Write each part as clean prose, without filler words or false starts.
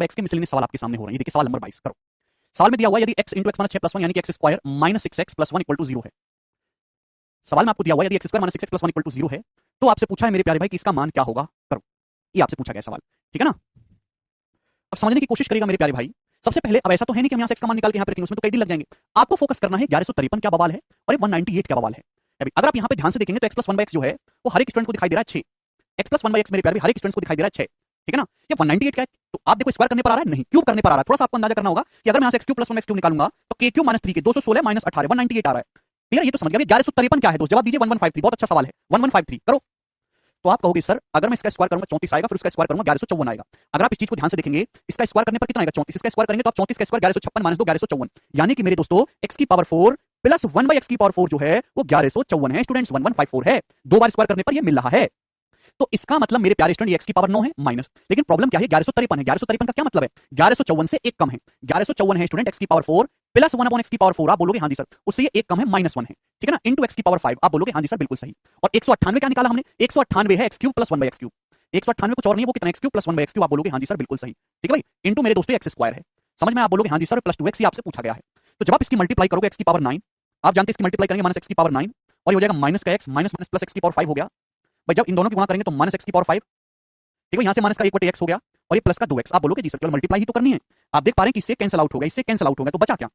x के miscellaneous सवाल आपके सामने हो रहे हैं। ये देखिए सवाल नंबर 22 करो। सवाल में दिया हुआ है यदि x into x minus 6 plus 1 यानी कि x square minus 6x plus 1 equal to 0 है। सवाल में आपको दिया हुआ है यदि x square minus 6x plus 1 equal to 0 है तो आपसे पूछा है मेरे प्यारे भाई कि इसका मान क्या होगा। करो, ये आपसे पूछा गया सवाल, ठीक है ना। अब समझने की कोशिश करिएगा मेरे प्यारे भाई। सबसे पहले अब ऐसा तो है नहीं कि हम यहाँ से x का मान निकाल के यहाँ पे रखेंगे, उसमें तो कई दिन लग जाएंगे। आपको फोकस करना है 1153 क्या बवाल है और 198 क्या बवाल है। अगर आप यहाँ पे ध्यान से देखेंगे तो x प्लस 1/x जो है वो हर एक स्टूडेंट को दिखाई दे रहा है 6। x प्लस 1/x मेरे प्यारे भाई हर एक स्टूडेंट को दिखाई दे रहा है 6, ठीक है ना। ये 198 क्या है तो आप देखो स्क्वायर करने पर आ रहा है, नहीं क्यूब करने पर आ रहा है। थोड़ा सा आपको अंदाजा करना होगा कि अगर मैं यहाँ से x cube plus 1x cube निकालूंगा तो k क्यूब माइनस 3 के 216 माइनस 18 198 आ रहा है। क्लियर, ये तो समझ गया। 1153 क्या है दोस्त, जवाब दीजिए 1153। बहुत अच्छा सवाल है 1153। करो, तो आप कहोगे सर अगर मैं इसका स्क्वायर करूंगा 34 आएगा, फिर उसका स्क्वायर करूंगा 1154 आएगा। अगर आप इस चीज को ध्यान से देखेंगे इसका स्क्वायर करने पर कितना आएगा 34, इसका स्क्वायर करेंगे तो आप 34 का स्क्वायर 1156 माइनस 2 1154, यानी कि मेरे दोस्तों x की पावर 4 प्लस 1/x की पावर 4 जो है वो 1154 है स्टूडेंट्स, 1154 है। दो बार स्क्वायर करने पर ये मिल रहा है। तो इसका मतलब मेरे प्यारे स्टूडेंट x की पावर 9 है माइनस, लेकिन प्रॉब्लम क्या है 1153 है। 1153 का क्या मतलब है 1154 से एक कम है। 1154 है स्टूडेंट x की पावर 4 प्लस 1/x की पावर 4, आप बोलोगे हाँ जी सर, उससे ये एक कम है -1 है, ठीक है ना, इनटू x की पावर 5, आप बोलोगे हाँ जी सर बिल्कुल सही। और 198 क्या निकाला हमने, 198 है x cube plus 1/x cube. 198 कुछ और नहीं, वो कितना x cube plus 1/x cube, आप बोलोगे हाँ जी सर बिल्कुल सही, ठीक है भाई, इनटू मेरे दोस्तों x स्क्वायर है। समझ में, आप बोलोगे हाँ जी सर प्लस 2x ही आपसे पूछा गया है। तो जब आप इसकी मल्टीप्लाई करोगे x की पावर 9, आप जानते हैं इसकी मल्टीप्लाई करेंगे माइनस x की पावर 9 और ये हो जाएगा माइनस का x minus minus plus x की पावर 5 हो गया भाई। जब इन दोनों की गुणा करेंगे तो माइनस x की पावर 5, ठीक है, यहां से माइनस का 1/x हो गया और ये प्लस का 2x, आप बोलोगे जी सर केवल मल्टीप्लाई ही तो करनी है। आप देख पा रहे हैं कि इससे कैंसिल आउट हो गया, इससे कैंसिल आउट हो गया, तो बचा क्या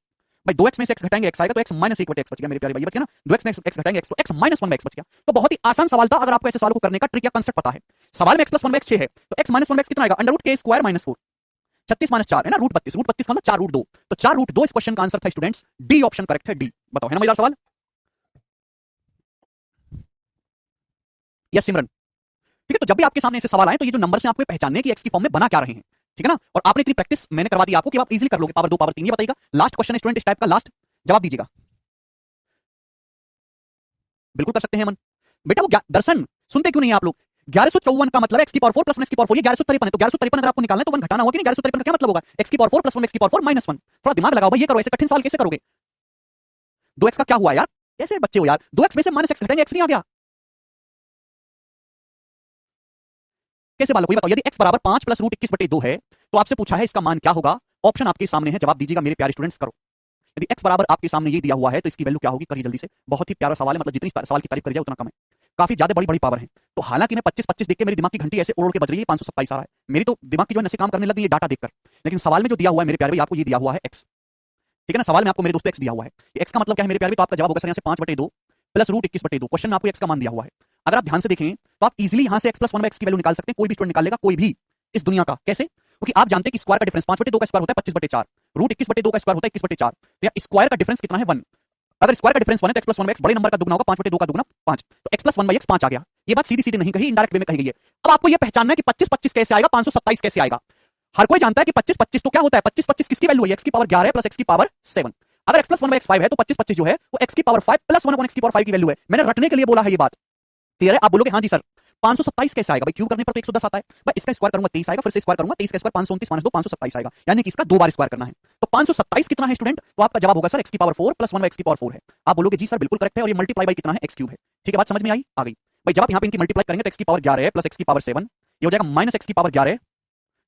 भाई 2x में से x घटाएंगे x आएगा तो x माइनस 1/x बच गया मेरे प्यारे भाई, बच गया ना। 2x में x घटाएंगे x तो x माइनस 1/x बच गया। तो बहुत ही आसान सवाल था अगर आपको ऐसे सवाल को करने का ट्रिक या कांसेप्ट पता है। सवाल में x प्लस 1/x 6 है तो x माइनस 1/x कितना आएगा under root k square minus 4, 36 minus 4 है ना रूट 32, रूट 32 का मतलब 4 रूट 2, तो 4 रूट 2 इस क्वेश्चन का आंसर था स्टूडेंट्स, डी ऑप्शन करेक्ट है, डी। बताओ है ना मजेदार सवाल। यस सिमरन, ठीक है। तो जब भी आपके सामने ऐसे सवाल आए तो ये जो नंबर से आपको पहचानने की x की फॉर्म में बना क्या रहे हैं, ठीक है ना। और आपने इतनी प्रैक्टिस मैंने करवा दी आपको कि आप इजीली कर लोगे, पावर 2 पावर 3। ये बताइएगा लास्ट क्वेश्चन है स्टूडेंट इस टाइप का, लास्ट जवाब दीजिएगा। बिल्कुल कर सकते हैं अमन बेटा। वो दर्शन सुनते क्यों नहीं है आप लोग। 1154 का मतलब है x की पावर 4 प्लस 1 x की पावर 4, ये 1153 है तो 1153 अगर आपको निकालना है तो 1 घटाना होगा कि नहीं। 1153 का क्या मतलब होगा x की पावर 4 प्लस 1 x की पावर 4 माइनस 1। थोड़ा दिमाग लगाओ भाई, ये करो, ऐसे कठिन सवाल कैसे करोगे। 2x का क्या हुआ यार, कैसे बच्चे हो यार, 2x में से माइनस x घटाएंगे x नहीं आ गया, कैसे बालक, ये बताओ। यदि x बराबर 5 प्लस रूट 21/2 है तो आपसे पूछा है इसका मान क्या होगा। ऑप्शन आपके सामने है, जवाब दीजिएगा मेरे प्यारे स्टूडेंट्स। करो, यदि x बराबर आपके सामने ये दिया हुआ है तो इसकी वैल्यू क्या होगी, करिए जल्दी से। बहुत ही प्यारा सवाल है, मतलब जितनी सवाल की तारीफ करी जाए उतना कम है, काफी ज्यादा बड़ी बड़ी पावर है। तो हालांकि मैं 25-25 देख के मेरे दिमाग की घंटी ऐसे उड़ के बज रही है, 527 आ रहा है, मेरी तो दिमाग की जो नसें काम करने लगी है डाटा देखकर। लेकिन सवाल में जो दिया हुआ है मेरे प्यारे भाई, आपको ये दिया हुआ है x, ठीक है ना। सवाल में आपको मेरे दोस्तों x दिया हुआ है, ये x का मतलब क्या है मेरे प्यारे भाई, तो आपका जवाब होगा सर यहाँ से 5/2 प्लस रूट 21/2। क्वेश्चन में आपको x का मान दिया हुआ है। अगर आप ध्यान से देखें तो आप इजीली यहां से x प्लस 1/x की वैल्यू निकाल सकते हैं, कोई भी स्टूडेंट निकाल लेगा, कोई भी इस दुनिया का। कैसे, क्योंकि आप जानते हैं कि स्क्वायर का डिफरेंस 5/2 का स्क्वायर होता है 25/4, रूट 21/2 का स्क्वायर होता है 21/4, तो या स्क्वायर का डिफरेंस कितना है 1। अगर स्क्वायर का डिफरेंस 1 है तो x प्लस 1/x बड़े नंबर का दुगना होगा, 5/2 का दुगना 5, तो x प्लस 1/x 5 आ गया। ये बात सीधी सीधी नहीं कही, इनडायरेक्ट वे में कही गई है। अब आपको ये पहचानना है कि 25-25 कैसे आएगा, 527 कैसे आएगा। हर कोई जानता है कि 25-25 तो क्या होता है, 25-25 किसकी वैल्यू है, x की पावर 11 प्लस x की पावर 7। अगर x प्लस 1/x 5 है तो 25-25 जो है वो x की पावर 5 प्लस 1/x की पावर 5 की वैल्यू है। मैंने रटने के लिए बोला है ये बात, क्लियर है। आप बोलोगे हाँ जी सर 527 कैसे आएगा भाई, क्यूब करने पर तो 110 आता है भाई, इसका स्क्वायर करूंगा 23 आएगा, फिर से स्क्वायर करूंगा 23 का स्क्वायर 529 माइनस 2 527 आएगा, यानी कि इसका दो बार स्क्वायर करना है। तो 527 कितना है स्टूडेंट, तो आपका जवाब होगा सर x की पावर 4 प्लस 1/x की पावर 4 है। आप बोलोगे जी सर बिल्कुल करेक्ट है, और ये मल्टीप्लाई बाई कितना है x क्यूब है, ठीक है, बात समझ में आई, आ गई भाई। जब आप यहाँ पे इनकी मल्टीप्लाई करेंगे तो x की पावर 11 है प्लस x की पावर 7, ये हो जाएगा माइनस x की पावर 11,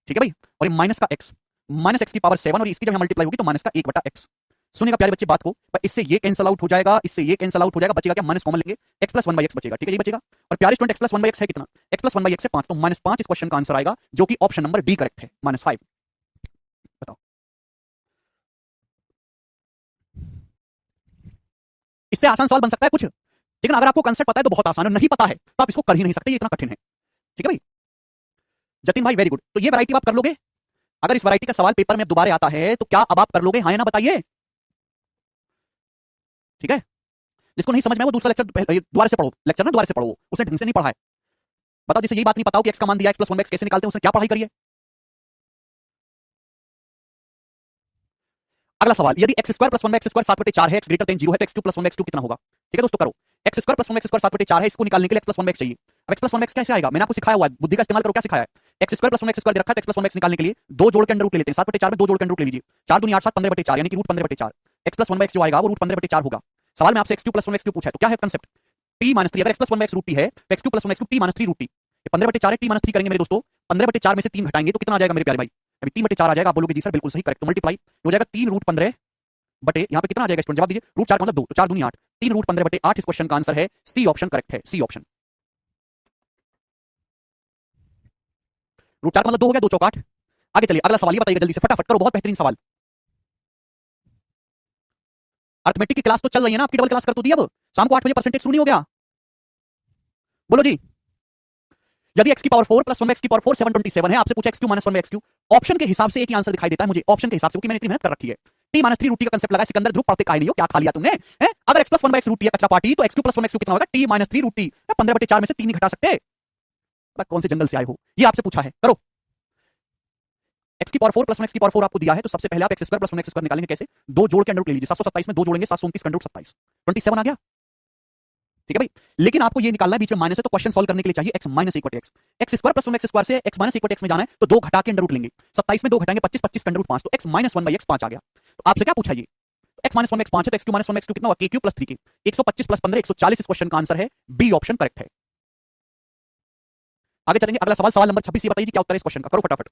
ठीक है भाई, और ये माइनस का x माइनस x की पावर 7, और इसकी जब मल्टीप्लाई होगी तो माइनस का 1/x। सुनिएगा प्यारे बच्चे बात को, इससे ये कैंसिल आउट हो जाएगा, इससे ये कैंसिल आउट हो जाएगा, बचेगा क्या, माइनस कॉमन लेंगे, x प्लस 1/x बचेगा, ठीक है, ये बचेगा। और प्यारे स्टूडेंट x प्लस 1/x है कितना, x प्लस 1/x है 5, तो -5 इस क्वेश्चन का आंसर आएगा, जो कि ऑप्शन नंबर डी करेक्ट है, -5। बताओ, इससे आसान सवाल बन सकता है कुछ, लेकिन अगर आपको कंसेप्ट पता है तो बहुत आसान है, नहीं पता है तो आप इसको कर ही नहीं सकते, ये इतना कठिन है, ठीक है भाई। जतिन भाई वेरी गुड, तो ये वैरायटी आप कर लोगे। अगर इस वैरायटी का सवाल पेपर में दोबारा आता है तो क्या अब आप कर लोगे, हाँ या ना बताइए, ठीक है। जिसको नहीं समझ में वो दूसरा लेक्चर दोबारा से पढ़ो, लेक्चर ना दोबारा से पढ़ो, उसने ढंग से नहीं पढ़ा है। बताओ जिसे यही बात नहीं पता हो कि x का मान दिया, x प्लस 1/x कैसे निकालते हैं, उसने क्या पढ़ाई करी है। अगला सवाल, यदि x square plus 1/x square 7/4 है, x ग्रेटर देन 0 है, तो x cube plus 1/x cube कितना होगा, ठीक है दोस्तों। करो, x square plus 1/x square 7/4 है, इसको निकालने के लिए x प्लस 1/x चाहिए। अब x प्लस 1/x कैसे आएगा, मैंने आपको सिखाया हुआ है, बुद्धि का इस्तेमाल करो, क्या सिखाया है। x square plus 1/x square दे रखा है, x प्लस 1/x निकालने के लिए दो जोड़ के अंडर रूट ले लेते हैं, 7/4 में दो जोड़ के अंडर रूट ले लीजिए, 4 दूनी 8 7 15/4, यानी कि रूट 15/4। x प्लस 1/x जो आएगा वो रूट 15/4 होगा। सवाल में आपसे x cube plus 1/x cube पूछा है, तो क्या है कंसेप्ट, t - 3। अगर x plus 1/x root t है तो x cube plus 1/x cube t - 3 root t, 15/4 है, t - 3 करेंगे मेरे दोस्तों, 15/4 में से 3 घटाएंगे तो कितना आ जाएगा मेरे प्यारे भाई, अभी 3/4 आ जाएगा, आप बोलोगे जी सर बिल्कुल सही, करेक्ट। तो मल्टीप्लाई हो जाएगा 3√15 बटे, यहाँ पे कितना आ जाएगा स्टूडेंट, जवाब दीजिए। √4 का मतलब 2, तो 4 दूनी 8, 3√15 बटे 8 इस क्वेश्चन का आंसर है। सी ऑप्शन करेक्ट है, सी ऑप्शन। √4 का मतलब 2 हो गया, 2 चौक 8। आगे चलिए, अगला सवाल ये बताइएगा जल्दी से, फटाफट करो, बहुत बेहतरीन सवाल। अर्थमेटिक की क्लास तो चल रही है ना आपकी, डबल क्लास कर तो दी अब, शाम को 8 बजे परसेंटेज शुरू नहीं हो गया? बोलो जी। यदि x की पावर 4 प्लस 1 x की पावर 4 727 है, आपसे पूछा x Q minus 1 x Q, option के हिसाब से एक ही आंसर दिखाई देता है मुझे, ऑप्शन के हिसाब से, क्योंकि मैंने इतनी मेहनत कर रखी है। t माइनस 3 रूट का कंसेप्ट लगा, सिकंदर ध्रुव पढ़ते काहे नहीं हो, क्या खा लिया तुमने हैं? अगर x प्लस 1 x रूट है कचरा पार्टी, तो x Q plus 1 x Q कितना होगा? t माइनस 3 रूट 15/4 में से 3 ही घटा सकते। कौन से जंगल से आए हो, ये आपसे पूछा है, करो। x की पावर 4 प्लस 1 x की पावर 4 आपको दिया है, तो सबसे पहले आप x square plus 1 x square निकालेंगे कैसे? दो जोड़ के अंडर रूट ले लीजिए, 727 में दो जोड़ेंगे 729 का अंडर रूट 27, 27 आ गया, ठीक है भाई। लेकिन आपको ये निकालना है, बीच में माइनस है, तो क्वेश्चन सॉल्व करने के लिए चाहिए x minus equal to x, x square plus 1 x square से x minus equal to x में जाना है, तो दो घटा के अंडर रूट लेंगे, 27 में दो घटाएंगे 25, 25 का अंडर रूट 5, तो x माइनस 1/x 5 आ गया। तो आपसे क्या पूछा, ये x माइनस 1/x 5 है, तो x क्यू माइनस 1/x 2 कितना होगा? k Q plus 3k, 125 plus 15 140 इस क्वेश्चन का आंसर है, बी ऑप्शन करेक्ट है। आगे चलेंगे, अगला सवाल, सवाल नंबर 26, ये बताइए क्या उत्तर है इस क्वेश्चन का, करो फटाफट।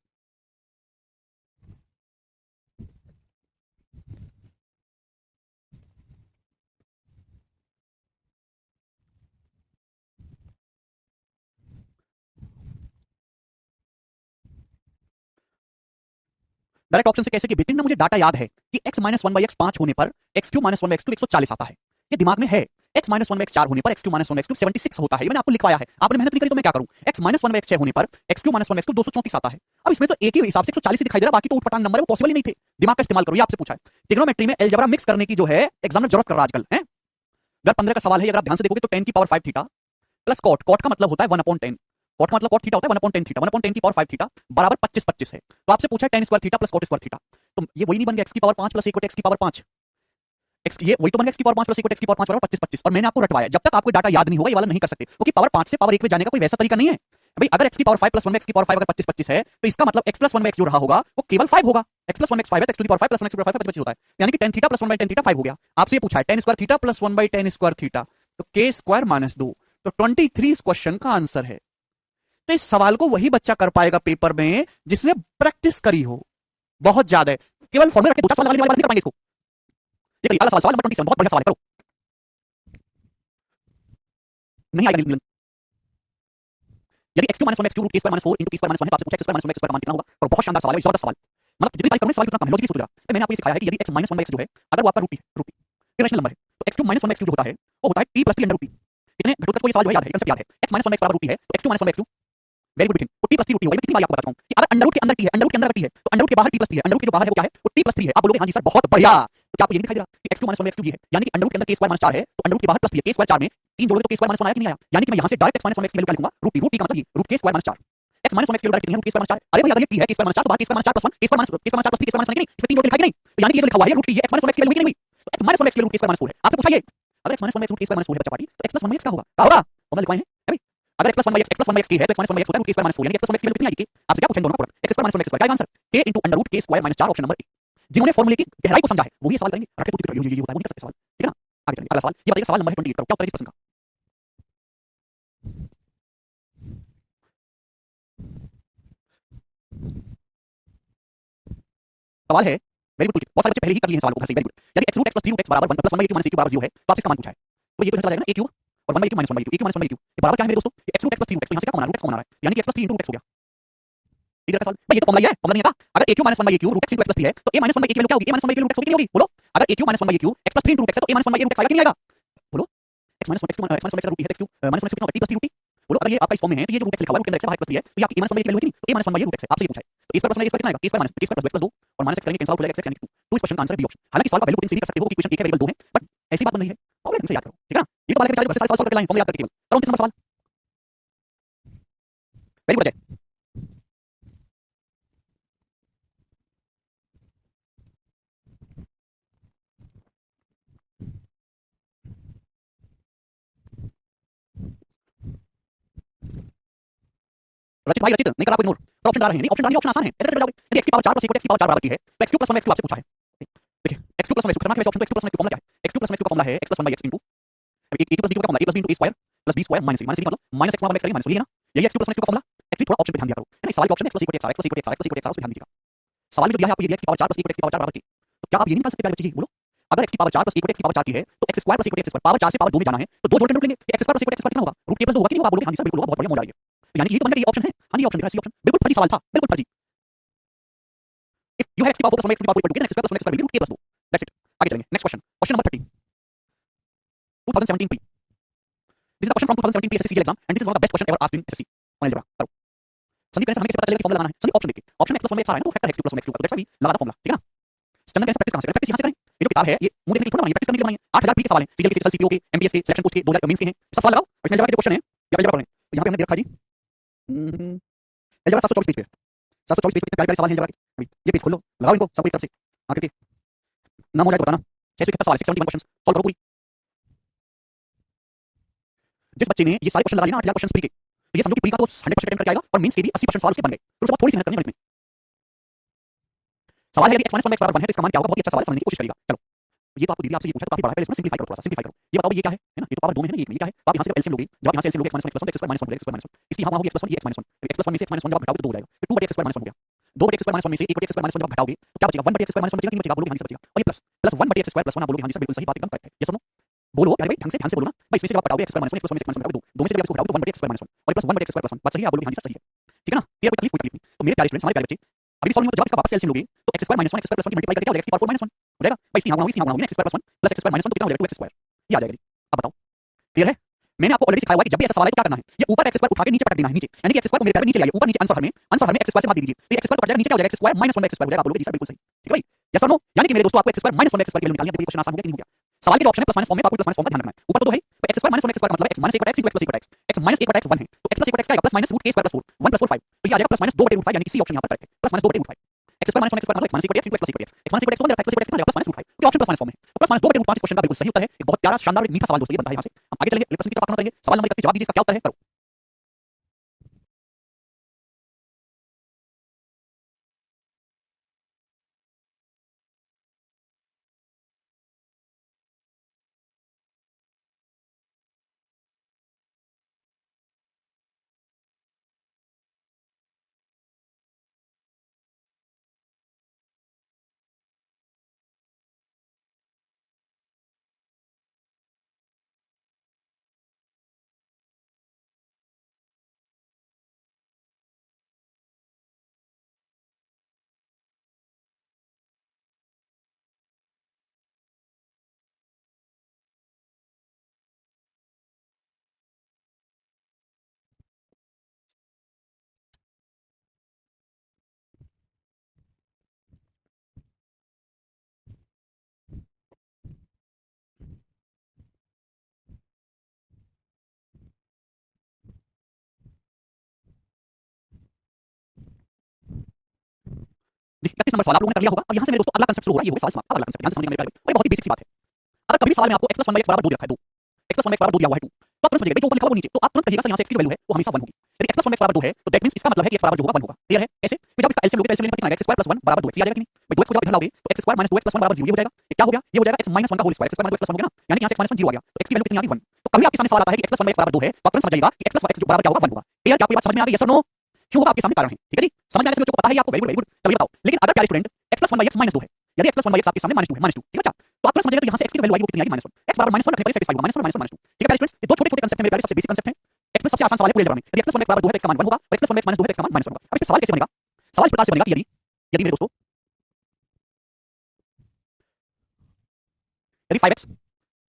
डायरेक्ट ऑप्शन से कैसे, कि बेतिन ना मुझे डाटा याद है कि x माइनस 1/x 5 होने पर x क्यू माइनस 1/x 2 140 आता है, ये दिमाग में है। x माइनस 1/x 4 होने पर x क्यू माइनस 1/x 2 76 होता है, ये मैंने आपको लिखवाया है, आपने मेहनत नहीं करी तो मैं क्या करूं। x माइनस 1/x 6 होने पर x क्यू माइनस 1/x 2 234 आता है। अब इसमें तो एक ही हिसाब से 140 ही दिखाई दे रहा है, बाकी तो उठपटांग नंबर है, वो पॉसिबल ही नहीं थे। दिमाग का इस्तेमाल करो, ये आपसे पूछा है। ट्रिग्नोमेट्री में अलजेब्रा मिक्स करने की जो है एग्जामिनर जरूरत कर रहा है आजकल है। अगर 15 का सवाल है, अगर आप ध्यान से देखोगे तो 10 की power 5 theta plus cot, cot का मतलब होता है 1/10, कॉट मतलब कॉट थीटा होता है 1/10 थीटा, 1/10 की पावर 5 थीटा बराबर 25 25 है। तो आपसे पूछा है tan square theta plus cot square theta, तो ये वही नहीं बन गया x की पावर 5 प्लस x की पावर 5, x ये वही तो बन गया x की पावर 5 प्लस x की पावर 5 बराबर 25 25। और मैंने आपको रटवाया, जब तक आपको डाटा याद नहीं होगा ये वाला नहीं कर सकते, क्योंकि पावर 5 से पावर 1 में जाने का कोई वैसा तरीका नहीं है भाई। अगर x की पावर 5 प्लस 1 x की पावर 5 अगर 25 25 है, तो इसका मतलब x प्लस 1 x जो रहा होगा वो केवल 5 होगा। x प्लस 1 x 5 है, x to the power 5 plus 1 x to the power 5 25 होता है, यानी कि tan theta plus 1/tan theta 5 हो गया। आपसे ये पूछा है tan square theta plus 1/tan square theta, तो k स्क्वायर माइनस 2, तो 23 इस क्वेश्चन का आंसर है। तो इस सवाल को वही बच्चा कर पाएगा पेपर में जिसने प्रैक्टिस करी हो बहुत ज्यादा है। केवल फॉर्मूला रख के दो चार सवाल लगाने वाले नहीं कर पाएंगे इसको। देखिए अगला सवाल, सवाल नंबर 27, बहुत बढ़िया सवाल है, करो। नहीं आएगा नीलम। यदि x2 minus 1 x2 root k square minus 4 into k square minus 1 है, तो आपसे पूछा x square minus 1 x square का मान कितना होगा। और बहुत शानदार सवाल है, जबरदस्त सवाल, मतलब जितनी तारीफ करूं सवाल उतना कम है, लॉजिक सोच रहा है। मैंने आपको ये सिखाया है कि यदि x माइनस 1 x जो है, अगर वो आपका रूट है इरेशनल नंबर है, तो x क्यूब माइनस 1 x जो होता है वो होता है t plus 3 under root t। इतने घटों तक को ये सवाल जो है याद है, कंसेप्ट याद है। x माइनस 1 x बराबर रूट t है, तो x2 minus 1 x2 very good, तो t प्लस 3 रूट t होगा। मैं कितनी बार आपको बता चुका हूं कि अगर अंडर रूट के अंदर t है, अंडर रूट के अंदर t है, तो अंडर रूट के बाहर t प्लस 3 है, अंडर रूट के जो बाहर है वो क्या है, वो t प्लस 3 है। आप बोलोगे हां जी सर बहुत बढ़िया, तो क्या आपको ये दिखाई दे रहा है कि x2 माइनस 1 x2 ये है, यानी कि अंडर रूट के अंदर k स्क्वायर माइनस 4 है, तो अंडर रूट के बाहर प्लस 3 है, k स्क्वायर 4 में 3 जोड़ोगे तो k स्क्वायर माइनस 1 आया कि नहीं आया, यानी कि मैं यहां से डायरेक्ट x माइनस 1 x की वैल्यू क्या लिखूंगा, रूट t का मतलब ये root k square minus 4, x minus 1 x की वैल्यू डायरेक्ट कितनी है, रूट k स्क्वायर माइनस 4। अरे भाई अगर ये t है k स्क्वायर माइनस 4, तो बाहर k square minus 4 plus 1 k square minus 4 plus 3 k square minus 1 नहीं, इसमें 3 जोड़ दिखाई नहीं, तो यानी कि ये जो लिखा हुआ है रूट t है, x माइनस 1 x की वैल्यू नहीं हुई, तो x माइनस 1 x की value root k square minus 4 है। आपसे पूछा ये अगर x minus 1 x root k square minus 4 है बच्चा पार्टी, तो x प्लस 1 x का होगा, क्या होगा, और मैं लिखवाए हैं भाई। अगर x plus 1 x plus 1 x k है, तो x माइनस 1 x होता है रूट k स्क्वायर माइनस 4, यानी x प्लस 1 x की वैल्यू कितनी आएगी, आपसे क्या पूछें दोनों product x square minus 1 x square, क्या answer k into under root k square minus 4, option number A. जिन्होंने फार्मूले की गहराई को समझा है वो ये सवाल करेंगे, रट के ये होता है वो नहीं कर सकते सवाल, ठीक है ना। आगे चलिए अगला सवाल, ये बताइए सवाल नंबर 28 करो, क्या उत्तर है इस प्रश्न का। सवाल है वेरी गुड, बहुत सारे बच्चे पहले ही कर लिए हैं सवाल को घर से, वेरी गुड। यदि x root x plus 3 root x बराबर 1 प्लस 1/a माइनस a बराबर 0 है, तो आपसे इसका मान पूछा है, तो ये तो चला जाएगा ना a क्यूब और 1/a minus 1/a a minus 1/a ये बराबर क्या है मेरे दोस्तों, x root x plus 3 root x, तो यहां से क्या कॉमन आ रहा है, रूट x कॉमन आ रहा है, यानी कि x प्लस 3 रूट x हो गया। इधर का सवाल भाई ये तो फॉर्मूला ही है, फॉर्मूला नहीं है का, अगर a cube minus 1/a cube root x into x plus 3 है, तो a माइनस 1/a की वैल्यू क्या होगी, a माइनस 1/a की रूट x होगी कि नहीं होगी, बोलो। अगर a cube minus 1/a cube x plus 3 root x है, तो a minus 1/a root x आएगा कि नहीं आएगा, बोलो। x minus 1 x minus 1 x root है, x क्यूब माइनस 1 x कितना होगा, t प्लस 3 रूट t, बोलो। अगर ये आपका इस फॉर्म में है, तो ये जो रूट x लिखा हुआ है उसके अंदर x है, प्लस 3 है, तो ये आपकी a माइनस 1/a की वैल्यू होगी, तो a minus 1/a root x है, आपसे ये पूछा है। तो इस पर प्लस कितना आएगा, k square minus k square plus x plus 2 और माइनस x करेंगे, कैंसिल आउट हो जाएगा x यानी 2, तो इस क्वेश्चन का आंसर है बी ऑप्शन। हालांकि सवाल का वैल्यू पुटिंग सीधी कर सकते हो, इक्वेशन 1 है वेरिएबल 2 है, बट ऐसी बात नहीं है, फॉर्मूला ढंग से याद करो, ठीक है ना। ये तो बात है कि 40 सवाल करके लाएं, फॉर्मूला याद करके केवल करो। 29 नंबर सवाल, वेरी गुड अजय। रचित भाई रचित, नहीं करा कोई इग्नोर, तो ऑप्शन डाल रहे हैं, नहीं ऑप्शन डालिए, ऑप्शन आसान है, ऐसे कैसे जाओगे। यदि x की पावर 4 प्लस x की पावर 4 बराबर की है, तो x cube plus 1 x cube आपसे पूछा है। देखिए x cube plus 1 x cube, खतरनाक है वैसे ऑप्शन, तो x क्यूब प्लस 1 का फॉर्मूला क्या है, x क्यूब प्लस 1 का फॉर्मूला है x plus 1/x into a plus b का formula a plus b into a square plus b square minus c, minus c मतलब माइनस x माइनस x करेंगे minus, ये है ना, यही x क्यूब प्लस 1 का फॉर्मूला। एक्चुअली थोड़ा option पे ध्यान दिया करो, है ना, इस सवाल के option x plus equal to x, x plus equal to x, x plus equal to x, उस पे ध्यान दीजिएगा। सवाल में तो दिया है आपको ये x की पावर 4 प्लस 1 x की पावर 4 बराबर k। तो क्या आप ये नहीं निकाल सकते प्यारे बच्चे जी? बोलो। अगर x की पावर 4 प्लस 1 x की पावर 4 की है तो x square plus 1 x square power 4 से पावर 2 में जाना है तो 2 जोड़ के रूट लेंगे। x square plus 1 x square कितना होगा? रूट k प्लस 2 होगा कि नहीं होगा? आप बोलोगे हां जी सर बिल्कुल होगा, बहुत बढ़िया मौज आ रही है। तो यानी ये तो बन गया, ये ऑप्शन है। हां जी ऑप्शन दिखा, सी ऑप्शन बिल्कुल फर्जी सवाल था, बिल्कुल फर्जी। इफ यू हैव x की पावर 4 प्लस 1 x की power 4 equal to x square plus 1 x square root k plus 2। That's it. आगे चलेंगे next question, question number 30 2017 pre. This is the question from 2017 pre SSC exam and this is one of the best question ever asked in SSC on algebra. करो संदीप, कैसे हमें कैसे पता चलेगा कि formula लगाना है? संदीप ऑप्शन देखिए, ऑप्शन में x + 1 में x आ रहा है ना, तो factor x2 + 1 x2 that's why we लगा द फॉर्मूला, ठीक है ना। स्टैंडर्ड कैसे प्रैक्टिस कहां से करें? प्रैक्टिस यहां से करें। ये जो किताब है ये मुझे देखने की थोड़ा बनाई है, प्रैक्टिस करने के लिए बनाई है। 8000 प्री के सवाल हैं, सीजीएल के, सीपीओ के, एमटीएस के, सिलेक्शन पोस्ट के, 2000 मेंस के हैं। सब सवाल लगाओ, इसमें अलजेब्रा के जो क्वेश्चन है ये अलजेब्रा पढ़ रहे हैं। तो यहां पे हमने दे रखा है जी अलजेब्रा 724 पेज पे है। 724 पेज पे कितने प्यारे सवाल हैं अलजेब्रा के। अभी ये पेज खोलो, लगाओ इनको सबको एक तरफ से आगे के नाम हो जाए तो बताना। 671 सवाल है, 671 क्वेश्चंस सॉल्व करो पूरी। जिस बच्चे ने ये सारे क्वेश्चन लगा लिए ना 8000 क्वेश्चंस प्री के, तो ये समझो कि प्री का तो 100% अटेम्प्ट करके आएगा और मेंस के भी 80% सवाल उसके बन गए। तो उसके बाद थोड़ी सी मेहनत करनी है गणित में। सवाल है यदि x - 1 x बराबर 1 है तो इसका मान क्या होगा? बहुत ही अच्छा सवाल है, समझने की कोशिश करिएगा। चलो ये तो आपको दीदी आपसे ये पूछा तो काफी बड़ा है, पहले इसमें सिंपलीफाई करो, थोड़ा सा सिंपलीफाई करो। ये बताओ ये क्या है ना? ये तो पावर 2 में है ना, ये क्या है? तो आप यहां से जब एलसीएम लोगे, जब आप यहां से एलसीएम लोगे x - 1 x + 1 x square - 1 x square - 1 इसकी यहां वहां होगी x + 1 ये x - 1 x + 1 में से x - 1 जब आप घटाओगे तो 2 हो जाएगा। फिर 2/x स्क्वायर - 1 हो गया। 2/x स्क्वायर - 1 में से 1/x स्क्वायर - 1 जब आप घटाओगे तो क्या बचेगा? 1/x स्क्वायर - 1 बचेगा कि नहीं बचेगा? आप बोलोगे हां जी सर बचेगा। और ये प्लस प्लस 1/x स्क्वायर + 1 आप बोलोगे हां जी सर बिल्कुल सही बात, एकदम करेक्ट है। ये सुनो बोलो यार भाई, ढंग से बोलो ना भाई। इसमें से जब आप घटाओगे x स्क्वायर - 1 x + 1 में से x - 1 घटाओगे 2, 2 में से जब इसको घटाओगे तो 1/x स्क्वायर - 1 और प्लस 1/x स्क्वायर + 1 बात सही है, आप बोलोगे हां जी सर सही है, ठीक है ना। क्लियर? कोई तकलीफ नहीं। तो मेरे प्यारे स्टूडेंट्स, हमारे प्यारे बच्चे, अभी सॉल्व में जब इसका वापस एलसीएम लोगे तो x स्क्वायर - 1 x स्क्वायर + 1 की मल्टीप्लाई करके क्या हो जाएगा? x की पावर 4 - 1 हो जाएगा। भाई इसकी यहां होगी, इसकी यहां होगी ना, x square + 1 plus x square - 1 तो कितना हो जाएगा? 2x square. ये आ जाएगा जी। अब बताओ क्लियर है? मैंने आपको ऑलरेडी सिखाया हुआ है कि जब भी ऐसा सवाल है तो क्या करना है? ये ऊपर x स्क्वायर उठा के नीचे पटक देना है नीचे, यानी कि x स्क्वायर को मेरे प्यारे नीचे ले आइए, ऊपर नीचे आंसर में x स्क्वायर से भाग दीजिए। तो ये x स्क्वायर तो कट जाएगा, नीचे क्या हो जाएगा? x स्क्वायर - 1/x स्क्वायर हो जाएगा। आप बोलोगे जी सर बिल्कुल सही, ठीक है भाई। यस और नो? यानी कि मेरे दोस्तों आपको x स्क्वायर - 1/x स्क्वायर की वैल्यू निकालनी है। देखिए क्वेश्चन आसान हो गया कि नहीं हो गया? सवाल के जो ऑप्शन है प्लस माइनस फॉर्म में, आपको प्लस माइनस फॉर्म का ध्यान रखना है। ऊपर तो 2 है, तो x स्क्वायर - 1 x स्क्वायर का मतलब x - 1/x x + 1/x x - 1/x 1 है, तो x + 1/x का आएगा plus minus root k square + 4 1 + 4 5, तो ये आ जाएगा प्लस माइनस 2/√5, यानी कि सी ऑप्शन यहां पर करेक्ट है। Plus minus 2/√5 x square - 1 x square मतलब x - 1/x x + 1/x x - 1/x तो अंदर रखा है, प्लस 1/x कितना आ जाएगा? प्लस माइनस रूट 5, तो ऑप्शन प्लस माइनस फॉर्म है। तो प्लस माइनस 2/√5 इस क्वेश्चन का बिल्कुल सही उत्तर है। एक बहुत प्यारा शानदार एक मीठा सवाल दोस्तों ये बनता है यहां से। हम आगे चलेंगे, अगले प्रश्न की तरफ आगे बढ़ेंगे। सवाल नंबर 31 जवाब दीजिए, इसका क्या उत्तर है? करो। जी 31 नंबर सवाल आप लोगों ने कर लिया होगा। अब यहां से मेरे दोस्तों अगला कांसेप्ट शुरू हो रहा है, ये हो गया सवाल समाप्त। अब अगला कांसेप्ट ध्यान से समझिए मेरे प्यारे, और ये बहुत ही बेसिक सी बात है। अगर कभी भी सवाल में आपको x + 1/x बराबर 2 दे रखा है, 2 x + 1/x बराबर 2 दिया हुआ है 2, तो आप तुरंत समझिएगा जो ऊपर लिखा हुआ वो नीचे, तो आप तुरंत कहिएगा सर यहां से x की जो वैल्यू है वो हमेशा 1 होगी। यदि x + 1/x बराबर 2 है तो दैट मींस इसका मतलब है कि x बराबर जो होगा 1 होगा। क्लियर है? कैसे? तो जब इसका एलसीएम लोगे तो एलसीएम लेने पर कितना आएगा? x स्क्वायर + 1 बराबर 2x, ये आ जाएगा कि नहीं? भाई 2x को जब इधर लाओगे तो x स्क्वायर - 2x + 1 बराबर 0, ये हो जाएगा। ये क्या हो गया? ये हो जाएगा x - 1 का whole square, x square - 2x + 1 हो गया ना, यानी कि यहां से x - 1 0 आ गया, तो x की वैल्यू कितनी आ गई? 1। तो कभी आपके सामने सवाल आता है कि x + 1/x बराबर 2 है, तो आप तुरंत समझ जाइएगा कि x + 1x जो बराबर क्या होगा? 1 होगा। क्लियर? क्या आपको ये बात समझ में आ गई? यस और नो? क्यों होगा? आपके सामने कारण है, ठीक है जी? समझ में आने से मुझे पता है ये आपको, वेरी गुड वेरी गुड। चलिए बताओ, लेकिन अगर प्यारे स्टूडेंट x + 1/x -2 है, यदि x + 1/x आपके सामने -2 है, -2, ठीक है बच्चा? तो आप तुरंत समझिएगा कि यहां से x की वैल्यू आएगी वो कितनी आएगी? -1। x बराबर -1 रखने पर सैटिस्फाई होगा, -1 -1 -2, ठीक है प्यारे स्टूडेंट्स? ये दो छोटे-छोटे कांसेप्ट हैं मेरे प्यारे, सबसे बेसिक कांसेप्ट हैं। x में सबसे आसान सवाल है पूरे अलजेब्रा में। यदि x + 1/x बराबर 2 है तो x का मान 1 होगा, और x + 1/x -2 है तो x का मान -1 होगा। अब इसमें सवाल कैसे बनेगा? सवाल इस प्रकार से बनेगा कि यदि यदि मेरे दोस्तों यदि 5x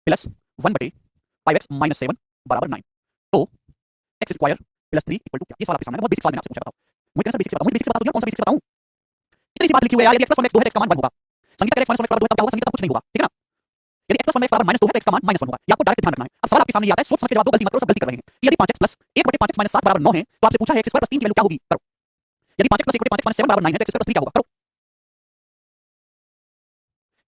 प्लस 1/5x - 7 बराबर 9, तो x square plus 3 equal to क्या? ये सवाल आपके सामने है, बहुत बेसिक सवाल मैंने आपसे पूछा, बताओ। मुझे सर बेसिक से बताओ, मुझे बेसिक से बता दो यार, कौन सा बेसिक से बताऊं? इतनी सी बात लिखी हुई है यार, यदि x + 1/x 2 है तो x का मान 1 होगा। संगीता का x - 1/x बराबर 2 है तब क्या होगा? संगीता कुछ नहीं होगा, ठीक है ना? यदि x + 1/x बराबर -2 है तो x का मान -1 होगा। ये आपको डायरेक्ट ध्यान रखना है। अब सवाल आपके सामने ये आता है, सोच समझ के जवाब दो, गलती मत करो, सब गलती कर रहे हैं। कि यदि 5x + 1/5x - 7 बराबर 9 है, तो आपसे पूछा है x स्क्वायर + 3 की वैल्यू क्या होगी? करो। यदि 5x + 1/5x - 7 बराबर 9 है तो x स्क्वायर + 3 क्या होगा? करो।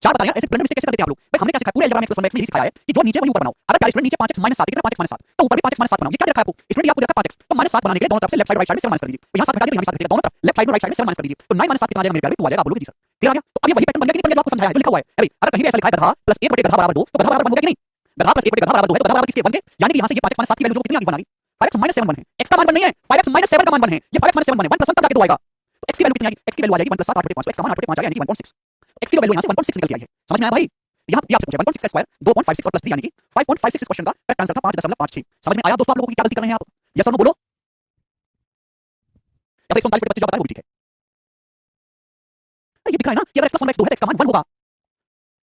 4 बता रहे हैं, ऐसे ब्लंडर मिस्टेक कैसे कर देते हैं आप लोग? भाई हमने क्या सिखाया? पूरे अलजेब्रा में x + 1/x में यही सिखाया है कि जो नीचे वही ऊपर बनाओ। अगर प्यारे स्टूडेंट नीचे 5x - 7 कितना 5x - 7, तो ऊपर भी 5x - 7 बनाओ। ये क्या दे रखा है आपको? स्टूडेंट ये आपको दे रखा है 5x, तो -7 बनाने के लिए दोनों तरफ से लेफ्ट साइड और राइट साइड में 7 माइनस कर दीजिए। तो यहां 7 घटा दीजिए, यहां 7 घटेगा, दोनों तरफ लेफ्ट साइड और राइट साइड में 7 माइनस कर दीजिए। तो 9 - 7 कितना आ जाएगा मेरे प्यारे? 2 आ जाएगा। आप बोलोगे जी सर, क्लियर आ गया? तो अब ये वही पैटर्न बन गया कि नहीं बन गया? आपको समझाया है, जो लिखा हुआ है। अरे अगर कहीं भी ऐसा लिखा है गधा प्लस 1/गधा बराबर 2, तो गधा बराबर 1 हो गया कि नहीं? गधा प्लस 1/गधा बराबर 2 है, तो गधा बराबर किसके? 1 के। यानी कि यहां से ये 5x - 7 की वैल्यू जो कितनी आ गई? 1 आ गई। 5x - 7 1 है, x का मान 1 नहीं है, 5x - 7 का मान 1 है। ये 5x - 7 1 है, 1 + 1 तब जाके 2 आएगा। तो x की वैल्यू कितनी आएगी? x की वैल्यू आ जाएगी 1 + 7 8/5, तो x का मान 8/5 आ जाएगा यानी कि 1.6। x की वैल्यू यहां से 1.6 निकल के आई है, समझ में आया भाई? यहाँ ये आपसे पूछा 1.6 का स्क्वायर 2.56 और +3 यानी कि 5.56 इस क्वेश्चन का करेक्ट आंसर था 5.56। समझ में आया दोस्तों? आप लोगों की क्या गलती कर रहे हैं आप? यस और नो बोलो, या फिर 139/25 जो बताया वो भी ठीक है। ये दिख रहा है ना कि अगर x + 1 x 2 है तो x का मान 1 होगा।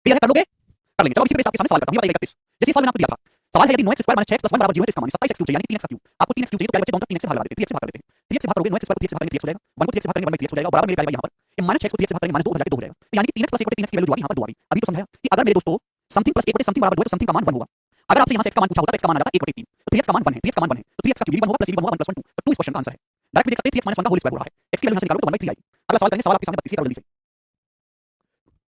क्लियर है? कर लोगे? कर लेंगे। चलो इसी पे बेस आपके सामने सवाल करता हूं। ये बताइए 31 जैसे सवाल मैंने आपको दिया था, सवाल है यदि 9x² - 6x + 1 = 0 है तो इसका मान 27x क्यूब चाहिए यानी कि 3x का क्यूब। आपको 3x क्यूब चाहिए तो प्यारे बच्चे दोनों तरफ 3x से भाग लगा देते हैं, 3x से भाग कर देते हैं। 3x से भाग करोगे 9x² को 3x से भाग करेंगे 3x हो जाएगा, 1 को 3x से भाग करेंगे 1/3 हो जाएगा, बराबर मेरे प्यारे भाई यहाँ पर ये -6x को 3x से भाग करेंगे -2 हो जाएगा 2 हो जाएगा। यानी कि 3x + 1 3x की वैल्यू जो आ गई यहाँ पर 2 आ गई। अभी तो समझाया कि अगर मेरे दोस्तों समथिंग + 1 समथिंग बराबर 2 है तो समथिंग का मान 1 होगा। अगर आपसे यहाँ से x का मान पूछा होता तो x का मान आ जाता 1/3। तो 3x का मान 1 है, 3x का मान 1 है तो 3x का क्यूब भी 1 होगा प्लस भी 1 होगा 1 + 1 2 तो 2 इस क्वेश्चन का आंसर है। डायरेक्ट देख सकते हैं 3x - 1 का होल स्क्वायर हो रहा है। x की वैल्यू यहाँ से निकालो तो 1/3 आएगी। अगला सवाल करेंगे, सवाल आपके सामने 32 करो जल्दी से।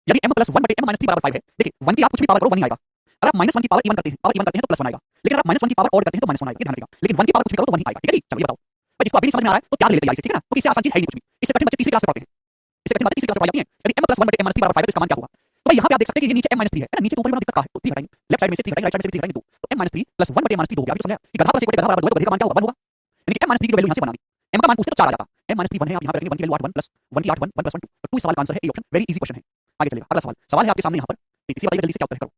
यदि m + 1/m - 3 = 5 है, देखिए 1 की आप कुछ भी पावर करो 1 ही आएगा। अगर आप -1 की पावर इवन करते हैं, पावर इवन करते हैं तो +1 आएगा। लेकिन अगर आप -1 की पावर ऑड करते हैं तो -1 आएगा, ये ध्यान रखिएगा। लेकिन 1 की पावर कुछ भी करो तो 1 ही आएगा, ठीक है जी? चलो ये बताओ। भाई जिसको अभी नहीं समझ में आ रहा है तो त्याग ले लेते हैं, ठीक है ना? तो इससे आसान चीज है ही नहीं कुछ भी। इससे कठिन बच्चे तीसरी क्लास में पढ़ते हैं। इससे कठिन बातें तीसरी क्लास में पढ़ाई जाती हैं। यदि m + 1/m - 3 = 5 है तो इसका मान क्या होगा? तो भाई यहाँ पे आप देख सकते हैं कि ये नीचे m - 3 है ना? नीचे के ऊपर भी दिक्कत का है तो 3 हटाएंगे। लेफ्ट साइड में से 3 हटाएंगे, राइट साइड में से 3 हटाएंगे 2। तो m - 3 + 1/m - 3 2 हो गया। अभी समझ आया कि गधा + 1 गधा बराबर 2 है तो गधे का मान क्या होगा? 1 होगा। यानी कि m - 3 की वैल्यू यहाँ से बना दी। m का मान पूछते तो 4 आ जाता। m - 3 1 है, आप यहाँ पे रखेंगे 1 की वैल्यू 8 1 + 1 की 8 1 1 + 1 2 तो 2 इस सवाल का आंसर है। A option very easy question है। आगे चलिएगा अगला सवाल। सवाल है आपके सामने यहाँ पर, इसी बताइए जल्दी से क्या उत्तर है करो।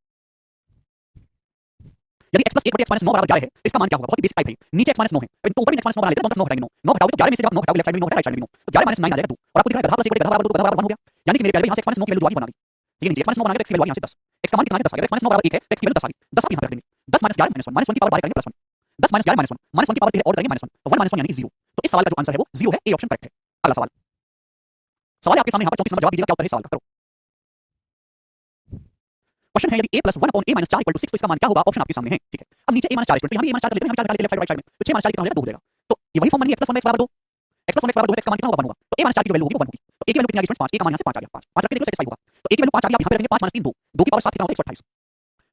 यदि x + 1/x - 9 = 11 है इसका मान क्या होगा? बहुत ही बेसिक टाइप है। नीचे x - 9 है तो ऊपर भी x - 9 बना लेते हैं, दोनों तरफ 9 हटाएंगे 9 9 हटाओगे तो 11 में से जब आप 9 हटाओगे लेफ्ट साइड में 9 है राइट साइड में 9 तो 11 - 9 आ जाएगा 2 और आपको दिख रहा है गधा + 1 गधा बराबर 2 गधा बराबर 1 हो गया। यानी कि मेरे प्यारे यहाँ से x - 9 की वैल्यू जो आ गई बना दी। ठीक है नीचे x - 9 बनाएंगे तो x की वैल्यू यहाँ से 10 x का मान कितना है 10 आ गया। x - 9 = 1 है x की वैल्यू 10 आ गई। 10 आप यहाँ पे रख देंगे 10 - 11 - 1 -1 की पावर 12 करेंगे +1 10 - 11 -1 की पावर 3 और करेंगे -1 तो 1 - 1 यानी कि 0। तो इस सवाल का जो आंसर है वो 0 है। ए ऑप्शन करेक्ट है। अगला सवाल। सवाल है आपके सामने यहाँ पर 34 नंबर जवाब दीजिएगा क्या उत्तर है सवाल का करो। क्वेश्चन है यदि a + 1/a - 4 = 6 तो इसका मान क्या होगा? ऑप्शन आपके सामने है, ठीक है। अब नीचे a - 4 यहाँ भी a - 4 कर लेते हैं, हम 4 निकाल लेते हैं लेफ्ट साइड राइट साइड में तो 6 - 4 कितना हो जाएगा 2 हो जाएगा। तो ये वही फॉर्म बन गई x + 1 x = 2 x + 1 x = 2 है x का मान कितना होगा 1 होगा। तो a - 4 की जो वैल्यू होगी वो 1 होगी। तो a की वैल्यू कितनी आ गई फ्रेंड्स 5 a का मान यहाँ से 5 आ गया 5 5 रख के देखो सेटिस्फाई होगा। तो a की वैल्यू 5 आ गई आप यहाँ पे रखेंगे 5 - 3 2 2 की पावर 7 कितना होगा 128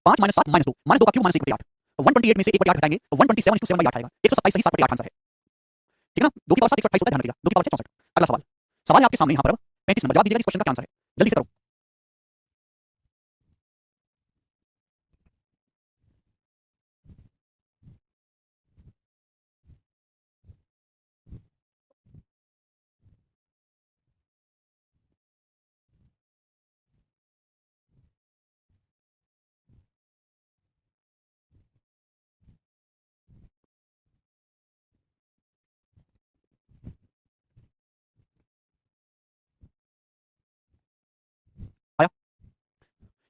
5 - 7 - 2 -2 का क्यूब -1/8 तो 128 में से 1/8 हटाएंगे तो 127 * 7/8 आएगा 127 सही 7/8 आंसर है, ठीक है ना? 2 की पावर 7 128 होता है, ध्यान रखिएगा 2 की पावर 6 64। अगला सवाल। सवाल है आपके सामने यहाँ पर 35 नंबर जवाब दीजिएगा इस क्वेश्चन का क्या आंसर है जल्दी से करो। आया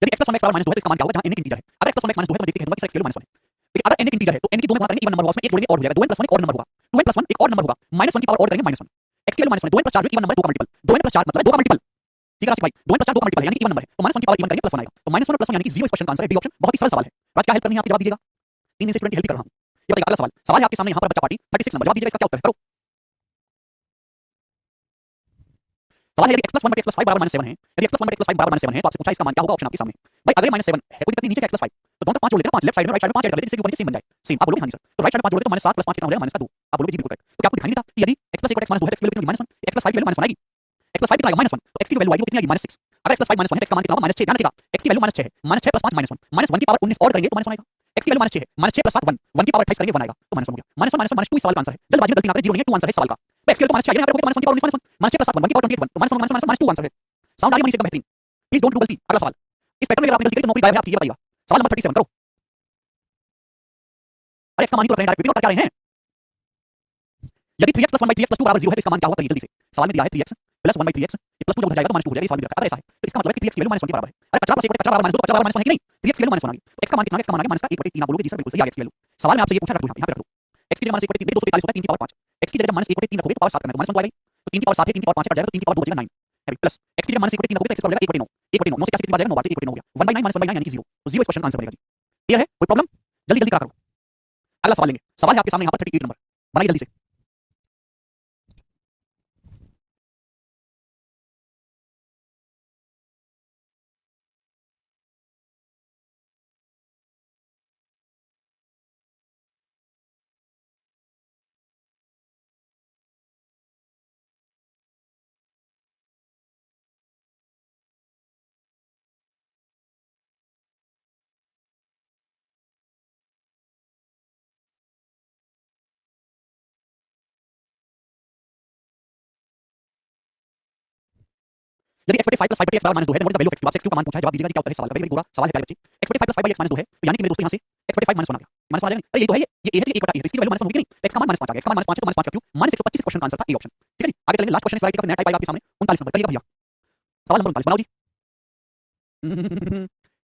यदि x + 1 x = -2 है तो इसका मान क्या होगा? जहां n एक इंटीजर है। अगर x + 1 x - 2 है तो मैं देखते हैं कि x की वैल्यू -1 है। लेकिन अगर n एक इंटीजर है तो n की 2 में गुणा करेंगे इवन नंबर होगा उसमें एक जोड़ेंगे और हो जाएगा 2n + 1 एक और नंबर होगा 2n + 1 एक और नंबर होगा -1 की पावर और करेंगे -1 x की वैल्यू -1 2n + 4 जो इवन नंबर 2 का मल्टीपल 2n + 4 मतलब है 2 का मल्टीपल, ठीक है राशिक भाई 2n + 4 2 का मल्टीपल है यानी कि इवन नंबर है तो -1 की पावर इवन करेंगे +1 आएगा तो -1 और +1 यानी कि 0 इस क्वेश्चन का आंसर है। डी ऑप्शन बहुत ही सरल सवाल है। आज क्या हेल्प करनी है आपकी जवाब दीजिएगा 3 दिन से स्टूडेंट की हेल्प कर रहा हूं। ये बताइए अगला सवाल। सवाल है आपके सामने यहाँ पर बच्चा पार्टी 36 नंबर जवाब दीजिएगा इसका क्या उत्तर है करो। सवाल है यदि x + 1/x + 5 = -7 है यदि x + 1/x + 5 = -7 है तो आपसे पूछा इसका मान क्या होगा? ऑप्शन आपके सामने भाई अगर -7 है कोई दिक्कत नहीं नीचे x + 5 तो दोनों तरफ 5 जोड़ लेते हैं 5 लेफ्ट साइड में राइट साइड में 5 ऐड कर लेते हैं जिससे कि ऊपर नीचे सेम बन जाए सेम। आप बोलोगे हां जी सर तो राइट साइड में 5 जोड़ लेते तो -7 + 5 कितना हो जाएगा -2 आप बोलोगे जी बिल्कुल करेक्ट। तो क्या आपको दिखाई नहीं देता कि यदि x + 1 = x - 2 है तो x की वैल्यू कितनी होगी -1 x + 5 की वैल्यू -1 आएगी x + 5 कितना आएगा -1 तो x की वैल्यू आएगी वो कितनी आएगी -6 अगर x + 5 -1 है x का मान कितना होगा -6 ध्यान रखिएगा x की वैल्यू -6 है -6 + 5 -1 1 की पावर 19 और करेंगे तो -1 आएगा x की वैल्यू -6 है -6 + 7 1 1 की पावर 28 करेंगे 1 आएगा तो -1 हो गया -1 -1 -2 इस सवाल का आंसर है। जल्दबाजी में गलती ना करें 0 नहीं है 2 आंसर है इस सवाल का। x की वैल्यू -6 यहाँ पे रखोगे तो -1 की पावर 19 -6 + 7 1 की पावर 28 1 तो -1 -2 आंसर है। साउंड आ रही है एकदम बेहतरीन। प्लीज डोंट डू गलती। अगला सवाल। इस पैटर्न में अगर आपने गलती करी तो नौकरी गायब है आपकी ये बताइएगा। सवाल नंबर 37 करो। अरे इसका मान ही तो रख रहे हैं डायरेक्ट रिपीट कर रहे हैं। यदि 3x + 1/3x + 2 = 0 है तो इसका मान क्या होगा? जल्दी से सवाल में दिया है 3x + 1/3x ये +2 जब उधर जाएगा तो -2 हो जाएगा। सवाल में दिया है अगर ऐसा है तो इसका मतलब है कि 3x की वैल्यू -1 के बराबर है। अरे कचरा + 1 कचरा बराबर -2 तो कचरा बराबर -1 है कि नहीं 3x की वैल्यू -1 आ गई तो x का मान कितना है? x का मान आ गया -1/3 आप बोलोगे जी सर बिल्कुल सही आ गया x की वैल्यू। सवाल में आपसे ये पूछा रख दो यहाँ पे रख दो x की जगह -1/3 मेरे 243 होता है 3 की पावर 5 x की जगह -1/3 रखोगे तो पावर 7 करना है तो -1 आ गई तो 3 की पावर 7 है 3 की पावर 5 कट जाएगा तो 3 की पावर 2 बचेगा 9 है प्लस x की जगह -1/3 रखोगे तो x का हो जाएगा 1/9 1/9 9 से क्या कितनी बार जाएगा 9 बार 1/9 हो गया 1/9 -1/9 यानी कि 0 तो 0 इस क्वेश्चन का आंसर बनेगा जी। क्लियर है कोई प्रॉब्लम? जल्दी जल्दी करा करो। अगला सवाल लेंगे। सवाल है आपके सामने यहाँ पर 38 नंबर बनाइए जल्दी से। यदि x बटे 5 प्लस 5 बटे x बराबर -2 है तो what is the value of x2? आपसे x2 का मान पूछा है, जवाब दीजिएगा कि क्या उत्तर है सवाल का। वेरी पूरा सवाल है प्यारे बच्चे। x बटे 5 प्लस 5 बटे x -2 है तो यानी कि मेरे दोस्तों यहाँ से x बटे 5 -1 आ गया। -1 आ जाएगा। अरे ये तो है, ये a है तो 1 बटा a है, इसकी वैल्यू -1 होगी नहीं। x का मान -5 आ गया, x का मान -5 है तो -5 का क्यूब -125 क्वेश्चन का आंसर था ए ऑप्शन। ठीक है जी, आगे चलेंगे। लास्ट क्वेश्चन इस वैरायटी का, फिर नया टाइप आएगा आपके सामने 39 नंबर। करिएगा भैया, सवाल नंबर 39 बनाओ जी।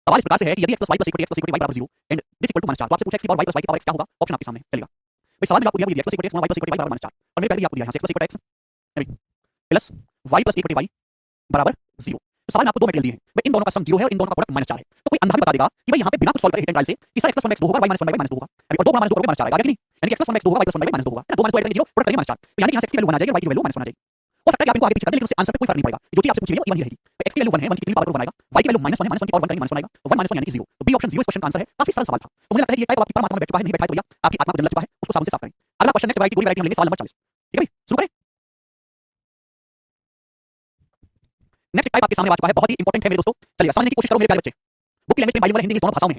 सवाल इस प्रकार से है कि यदि x plus y plus equal to x plus equal to y बराबर 0 एंड दिस इक्वल टू -4 तो आपसे पूछा x की पावर y plus y की पावर x क्या होगा? ऑप्शन आपके सामने चलेगा भाई। सवाल में आपको दिया x plus equal to x y plus equal to y बराबर -4 और मेरे पहले भी आपको दिया है x plus equal to x plus y plus equal to y बराबर 0। तो सवाल में आपको दो मटेरियल दिए हैं भाई, इन दोनों का सम 0 है और इन दोनों का प्रोडक्ट -4 है। तो कोई अंधा भी बता देगा कि भाई यहाँ पे बिना कुछ सॉल्व करे हिट एंड ट्रायल से कि सर x plus 1 x 2 होगा y minus 1 y -2 होगा। अभी और 2 -2 करोगे -4 आएगा कि नहीं? यानी कि x plus 1 x 2 होगा y plus 1 y -2 होगा, 2 -2 ऐड करेंगे 0 प्रोडक्ट करेंगे -4। तो यानी कि यहाँ से x की वैल्यू 1 आ जाएगी और y की वैल्यू -1 आ जाएगी। हो सकता है कि आप इनको आगे पीछे कर दें लेकिन उससे आंसर पे कोई फर्क नहीं पड़ेगा। जो चीज आपसे पूछी गई वो इवन ही रहेगी। x की वैल्यू 1 है, 1 की कितनी पावर 1 आएगा, y की वैल्यू -1 है, -1 की पावर 1 करेंगे -1 आएगा, 1 -1 यानी कि 0। तो बी ऑप्शन 0 इस क्वेश्चन का आंसर है। काफी सरल सवाल था। तो मुझे लगता है ये टाइप आपकी परमात्मा में बैठ चुका है, नहीं बैठा है तो भैया आपकी आत्मा को जल चुका है, उसको साबुन से साफ करें। अगला क्वेश्चन नेक्स्ट वैरायटी, पूरी वैरायटी हम लेंगे सवाल नंबर 40। ठीक है भाई, शुरू करें। नेक्स्ट टाइप आपके सामने आ चुका है, बहुत ही इंपॉर्टेंट है मेरे दोस्तों। चलिए समझने की कोशिश करो मेरे प्यारे बच्चे। बुक की लैंग्वेज में बाइलिंगुअल हिंदी इंग्लिश दोनों भाषाओं में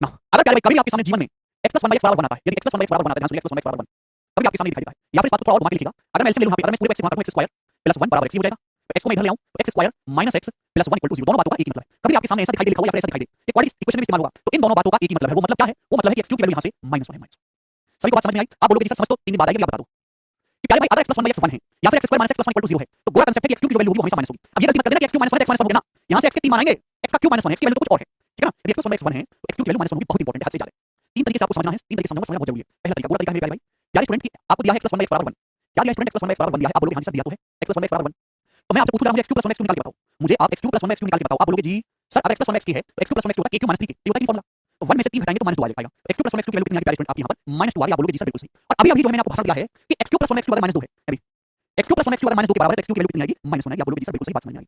ना। अगर प्यारे भाई कभी आपके सामने जीवन में x plus 1 by x बराबर बनाता है, यदि x plus 1 by x बराबर बनाता है, ध्यान सुनिए x plus 1 by x बराबर 1 कभी आपके सामने दिखाई देता है, या फिर इस बात को थोड़ा और घुमा के लिखिएगा। अगर मैं एलसीएम ले लूं, अगर मैं इस पूरे x से गुणा करूं x स्क्वायर प्लस 1 बराबर x, ये हो जाएगा। तो x को मैं इधर ले आऊं तो x square minus x plus 1 equal to 0। दोनों बातों का एक ही मतलब है। कभी आपके सामने ऐसा दिखाई दे लिखा हो या फिर ऐसा दिखाई दे, ये क्वाड्रेटिक इक्वेशन में इस्तेमाल होगा, तो इन दोनों बातों का एक ही मतलब है। वो मतलब क्या है? वो मतलब है कि x क्यूब की वैल्यू यहां से -1 है। सभी को बात समझ में आई? आप बोलोगे जी सर समझ तो 3 दिन बाद आएगी, आप बता दो कि प्यारे भाई अगर x plus 1 by x 1 है या फिर x square -x plus 1 equal to 0 है तो गोला कांसेप्ट है कि x क्यूब की वैल्यू होगी वो हमेशा माइनस होगी। अब ये गलती मत कर देना कि x क्यूब -1 है तो x -1 हो गया ना, यहां से x के 3 मान आएंगे, x का क्यूब -1 है, x की वैल्यू तो कुछ और है। ठीक है ना? यदि x plus 1 by x 1 है तो x क्यूब की वैल्यू -1 होगी, बहुत इंपॉर्टेंट है, हद से ज्यादा। तीन तरीके से आपको समझना है, तीन तरीके से समझना बहुत जरूरी है। पहला तरीका, गोला तरीका है मेरे प्यारे भाई। यार स्टूडेंट की आपको दिया है x plus 1 by x बराबर 1, क्या दिया student? x plus 1 by x बराबर 1 दिया है। आप बोलोगे हां जी सर दिया तो है x plus 1 by x बराबर 1। तो मैं आपसे पूछूंगा मुझे x cube plus 1 x cube निकाल के बताओ, मुझे आप x cube plus 1 x cube निकाल के बताओ। आप बोलोगे जी सर अगर x plus 1 x की है तो x क्यूब plus 1 x होता है a क्यूब -3k, ये होता है कि फॉर्मूला। तो 1 में से 3 हटाएंगे तो -2 आ जाएगा। तो x cube plus 1 x cube की वैल्यू कितनी आ गई प्यारे स्टूडेंट? आप यहां पर -2 आ गई। आप बोलोगे जी सर बिल्कुल सही। और अभी जो मैंने आपको भाषण दिया है कि x cube plus 1 x cube अगर -2 है, अभी x cube plus 1 x cube अगर -2 के बराबर है तो x क्यूब की वैल्यू कितनी आएगी? -1 आएगी। आप बोलोगे जी सर बिल्कुल सही, बात समझ में आई।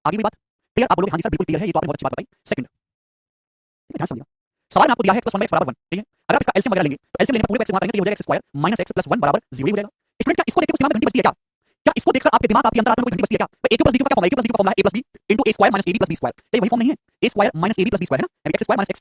आगे भी बात क्लियर? आप बोलोगे हां जी सर बिल्कुल क्लियर है, ये तो आपने बहुत अच्छी बात बताई। सेकंड ध्यान समझिए, सवाल में आपको दिया है x plus 1 by x बराबर 1, ठीक है? अगर आप इसका एलसीएम वगैरह लेंगे तो एलसीएम लेने पर पूरे x से गुणा करेंगे तो ये हो जाएगा x square minus x plus 1 बराबर 0 ही हो जाएगा। स्टूडेंट क्या इसको देख के कुछ दिमाग में घंटी बजती है क्या? क्या इसको देखकर आपके दिमाग आपके अंदर आपको घंटी बजती है क्या? तो a cube plus b cube का formula, a cube plus b का फॉर्मूला है a plus b into a square minus ab plus b square. ये वही फॉर्म नहीं है? a square minus ab plus b square है ना? x square minus x।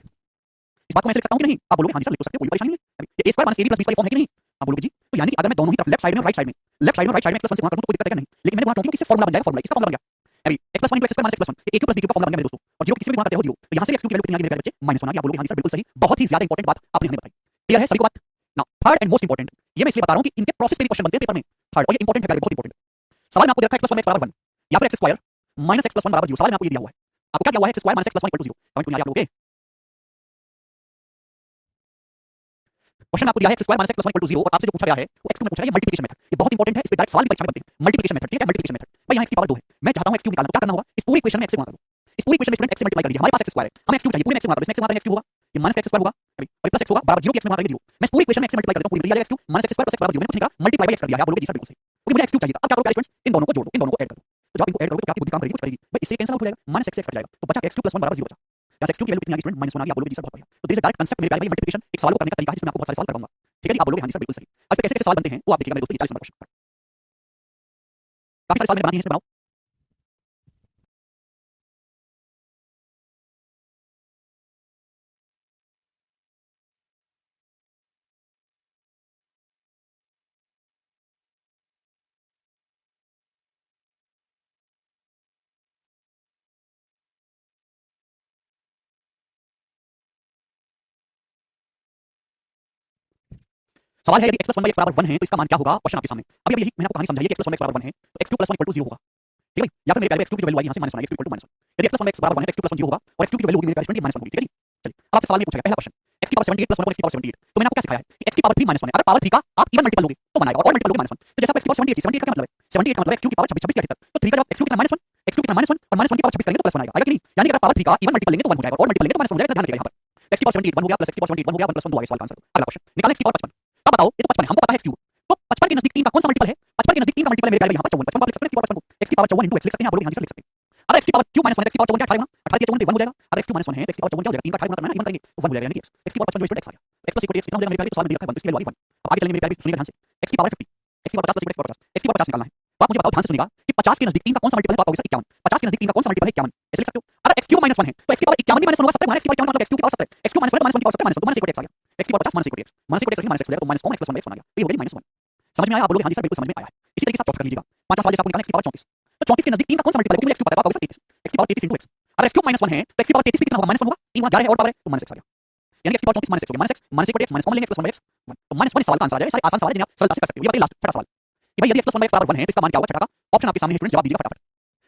इस बात को मैं ऐसे लिख सकता हूं कि नहीं? आप बोलोगे हां जी सर लिख सकते हो, कोई परेशानी नहीं है। ये a square minus ab plus b square form है कि नहीं? आप बोलोगे जी तो यानी कि अगर मैं दोनों ही तरफ लेफ्ट साइड में और राइट साइड में x प्लस 1 से गुणा करूं तो कोई दिक्कत है नहीं, लेकिन मैंने गुणा क्यों किया? इससे फॉर्मूला बन जाएगा, फॉर्मूला इसका फॉर्मूला बन गया। अभी x plus 1 into x square minus x plus 1 a cube plus b cube का फॉर्मूला बन गया मेरे दोस्तों। और 0 किसी भी गुणा करते हो 0, तो यहां से x क्यूब की वैल्यू कितनी आ गई मेरे प्यारे बच्चे? -1 आ गई। आप बोलोगे हां जी सर बिल्कुल सही, बहुत ही ज्यादा इंपॉर्टेंट बात आपने हमें बताई। क्लियर है सभी को बात? Now third and most important, ये मैं इसलिए बता रहा हूं कि इनके प्रोसेस पे भी क्वेश्चन बनते हैं पेपर में। थर्ड, और ये इंपॉर्टेंट है प्यारे, बहुत इंपॉर्टेंट। सवाल में आपको देखा x plus 1 x बराबर 1 या फिर x square minus x plus 1 बराबर 0। सवाल में आपको ये दिया हुआ है, आपको क्या दिया हुआ है? x square minus x plus 1 equal to 0। Comment में आप लोगे क्वेश्चन आपको दिया है x square minus x plus 1 equal to 0 और आपसे जो पूछा गया है वो x क्यूब में पूछा है। ये मल्टीप्लिकेशन मेथड, ये बहुत इंपॉर्टेंट है, इस पे डायरेक्ट सवाल भी परीक्षा में बनते हैं। मल्टीप्लिकेशन मेथड, ठीक है? मल्टीप्लिकेशन मेथड भाई यहां x की पावर 2 है, मैं चाहता हूं x क्यूब निकालना, तो क्या करना होगा? इस पूरी इक्वेशन में x से गुणा करो। इस पूरी इक्वेशन में स्टूडेंट x से मल्टीप्लाई कर दीजिए। हमारे पास x स्क्वायर है, हमें x क्यूब चाहिए, पूरे में x से गुणा करो। इसमें x से गुणा करेंगे x क्यूब होगा, ये माइनस x स्क्वायर होगा अभी, और प्लस x होगा बराबर 0 की x से गुणा करेंगे 0। मैं इस पूरी इक्वेशन में x से मल्टीप्लाई कर देता हूं, पूरी मिल जाएगा x cube minus x square plus x बराबर 0। मैंने कुछ नहीं कहा, मल्टीप्लाई बाय x कर दिया है। आप बोलोगे जी सर बिल्कुल सही, क्योंकि मुझे x क्यूब चाहिए था। अब क्या करो प्यारे फ्रेंड्स? इन दोनों को जोड़ दो, इन दोनों को ऐड कर दो। तो जब इनको ऐड करोगे तो आपकी बुद्धि काम करेगी, कुछ करेगी भाई। इससे कैंसिल आउट हो जाएगा, माइनस x से x कट जाएगा, तो बचा x क्यूब प्लस 1 बराबर 0 बचा। यहाँ से x क्यूब की वैल्यू कितनी आ गई स्टूडेंट? -1 आ गई। आप बोलोगे जी सर बहुत बढ़िया। तो दिस इज डायरेक्ट कांसेप्ट मेरे प्यारे भाई, मल्टीप्लिकेशन एक सवाल को करने का तरीका है जिसमें मैं आपको बहुत सारे सवाल करवाऊंगा। ठीक है जी? आप बोलोगे हां जी सर बिल्कुल सही। अब कैसे कैसे सवाल बनते हैं वो आप देखिएगा मेरे दोस्तों, 40 नंबर क्वेश्चन। काफी सारे सवाल मैंने बना दिए हैं, इसमें बनाओ। सवाल है यदि x plus 1 by x बराबर 1 है तो इसका मान क्या होगा? क्वेश्चन आपके सामने। अभी यही मैंने आपको कहानी समझाई है कि x plus 1 by x बराबर 1 है तो x cube plus 1 equal to 0 होगा। ठीक है भाई? या फिर मेरे प्यारे x cube की वैल्यू आई यहां से -1 आई, x cube इक्वल टू -1। यदि x plus 1 by x बराबर 1 है, x cube plus 1 0 होगा और x cube की वैल्यू होगी मेरे प्यारे स्टूडेंट -1 होगी। ठीक है जी? चलिए अब आपसे सवाल में पूछा गया पहला क्वेश्चन, x की पावर 78 plus 1 over x की पावर 78। तो मैंने आपको क्या सिखाया है कि x की पावर 3 -1 है। अगर पावर 3 का आप इवन मल्टीपल लोगे तो 1 आएगा, और मल्टीपल लोगे -1। तो जैसे आप x की पावर 78 थी, 78 का क्या मतलब है? 78 का मतलब x cube की पावर 26 26 78। तो 3 का जवाब x cube कितना -1, x cube कितना -1 और -1 की पावर 26 करेंगे तो +1 आएगा। आएगा कि नहीं? यानी कि अगर पावर 3 का इवन मल्टीपल लेंगे तो 1 हो जाएगा, और मल्टीपल लेंगे तो -1 हो जाएगा। ध्यान रखिएगा यहां पर x की पावर 78 1 हो गया, प्लस x की पावर 78 1 हो गया, 1 + 1 2 आ गया। सवाल का आंसर अगला क्वेश्चन निकालें x की पावर 55। अब बताओ ये तो 55 है, हमको पता है x क्यूब, तो 55 के नजदीक 3 का कौन सा मल्टीपल है? 55 के नजदीक 3 का मल्टीपल है मेरे प्यारे यहां पर 54। 55 लिख सकते हैं, x की पावर 55 को x की पावर 54 x लिख सकते हैं। आप लोग हां जी सर लिख सकते हैं। अगर x की पावर क्यूब -1 है, x की पावर 54 क्या 18 18 के 54 1 हो जाएगा। अगर x क्यूब -1 है, x की पावर 54 क्या हो जाएगा? 3 का 18 गुणा करना है, इवन करेंगे तो 1 हो जाएगा। यानी कि x की पावर 55 जो स्टूडेंट x आ गया। x plus equal to x कितना हो जाएगा मेरे प्यारे? तो सवाल में दे रखा है 1, तो इसकी वैल्यू आ गई 1। अब आगे चलेंगे मेरे प्यारे, सुनिए ध्यान से। x की पावर 50, x की power 50 plus equal to x की पावर 50, x की पावर 50 निकालना है। तो आप मुझे बताओ ध्यान से सुनिएगा कि 50 के नजदीक 3 का कौन सा मल्टीपल है? तो आप कहोगे सर 51। 50 के नजदीक 3 का कौन सा मल्टीपल है? 51 ऐसे लिख सकते हो। अगर x क्यूब -1 है तो x की पावर 51 भी -1 होगा, 70 x की पावर 51 मतलब x क्यूब की पावर 70, x क्यूब -1 -1 की पावर 70 -1 तो -1 x आ गया। x की पावर 50 -1 x -1 x -1 हो जाएगा, तो -1 x plus 1 x बन गया। तो ये हो गई -1। समझ में आया? आप बोलोगे हां जी सर बिल्कुल समझ में आया है। इसी तरीके से आप चौथा कर लीजिएगा। पांचवां सवाल जैसे आपको निकालना है x की पावर 34। तो 34 के नजदीक 3 का कौन सा मल्टीपल है, क्योंकि x क्यूब पता है, तो आप x की पावर 33 into x। अगर x क्यूब -1 है तो x की पावर 33 भी कितना होगा, -1 होगा। 3 गुना 11 है और पावर है तो -x आ गया, यानी x की पावर 34 -x हो गया, -x -1 x -1 लेंगे plus 1/x 1, तो -1 सवाल का आंसर आ जाएगा। सारे आसान सवाल है जिन्हें आप सरलता से कर सकते हो। ये बताइए लास्ट छठा सवाल कि भाई यदि x + 1/x = 1 है तो इसका मान क्या होगा, छठा का ऑप्शन आपके सामने है स्टूडेंट, जवाब दीजिएगा फटाफट।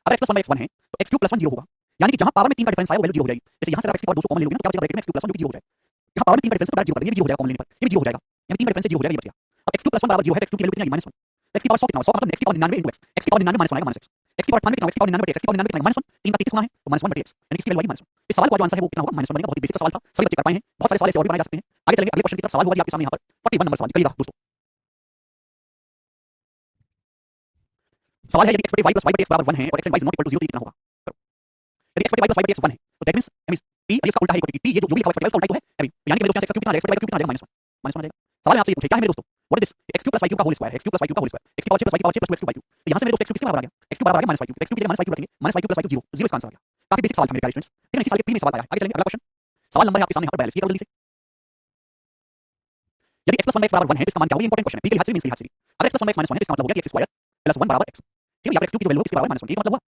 अगर x + 1/x 1 है तो x क्यूब + 1 0 होगा, यानी कि जहां पावर में 3 का डिफरेंस आया वो वैल्यू 0 हो जाएगी। जैसे यहां से आप x की पावर 200 कॉमन ले लोगे ना, क्या बचेगा ब्रैकेट में x क्यूब + 1 जो कि 0 हो जाएगा। यहां पावर में 3 का डिफरेंस तो डायरेक्ट 0 कर देंगे, ये भी 0 हो जाएगा, कॉमन लेने पर ये भी 0 हो जाएगा, यानी 3 का डिफरेंस से 0 हो जाएगा, ये बच गया। अब x क्यूब + 1 = 0 है तो x क्यूब की वैल्यू कितनी आएगी, -1। x की पावर 100 कितना होगा, 100 मतलब x की पावर 99 into x, x की पावर 99 -1 आएगा, -x। x की पावर 98 कितना होगा, x की पावर 99 x की पावर 99 कितना आएगा, -1। 3 का 33 गुना है तो -1/x, यानी इसकी वैल्यू आएगी -1। इस सवाल का जो आंसर है वो कितना होगा, -1 बनेगा। बहुत ही बेसिक सवाल था, सभी बच्चे कर पाए हैं। बहुत सारे सवाल ऐसे और भी बनाए जा सकते हैं। आगे चलेंगे, अगले क्वेश्चन की तरफ। सवाल होगा जी आपके सामने यहाँ पर 41 नंबर सवाल, करिएगा दोस्तों। सवाल है यदि x y + y/x = 1 है और x and y is not equal to 0 तो ये कितना होगा। करो। यदि x y + y/x 1 है तो दैट मींस p इसका उल्टा है, p ये जो भी लिखा हुआ है उसका उल्टा ही तो है अभी, यानी कि मेरे दोस्त x क्यूब कितना आ जाएगा, x y क्यूब कितना आ जाएगा, -1 आ जाएगा। सवाल है आपसे ये पूछे क्या है मेरे दोस्तों, what is this, x cube + y cube का होल स्क्वायर है, x क्यूब + y क्यूब का होल स्क्वायर, x की पावर 6 + y की power 6 + 2x cube y cube. तो यहां से मेरे दोस्त x क्यूब किसके बराबर आ गया, x क्यूब बराबर आ गया -y क्यूब, x क्यूब की जगह -y क्यूब रखेंगे, -y क्यूब + y क्यूब 0 0 इसका आंसर आ गया। काफी बेसिक सवाल था मेरे प्यारे स्टूडेंट्स, लेकिन इसी साल के प्री में सवाल आया है। आगे चलेंगे, अगला क्वेश्चन। सवाल नंबर है आपके सामने यहाँ पर 42, ये करो जल्दी से। यदि x + 1/x = 1 है तो इसका मान क्या होगा, ये इंपॉर्टेंट क्वेश्चन है, p के लिहाज से भी मींस के लिहाज से भी। अगर x + 1/x -1 है तो इसका मतलब होगा कि x स्क्वायर + 1 = x, ठीक है। या फिर x क्यूब की जो वैल्यू होगी इसके बराबर -1, ये मतलब हुआ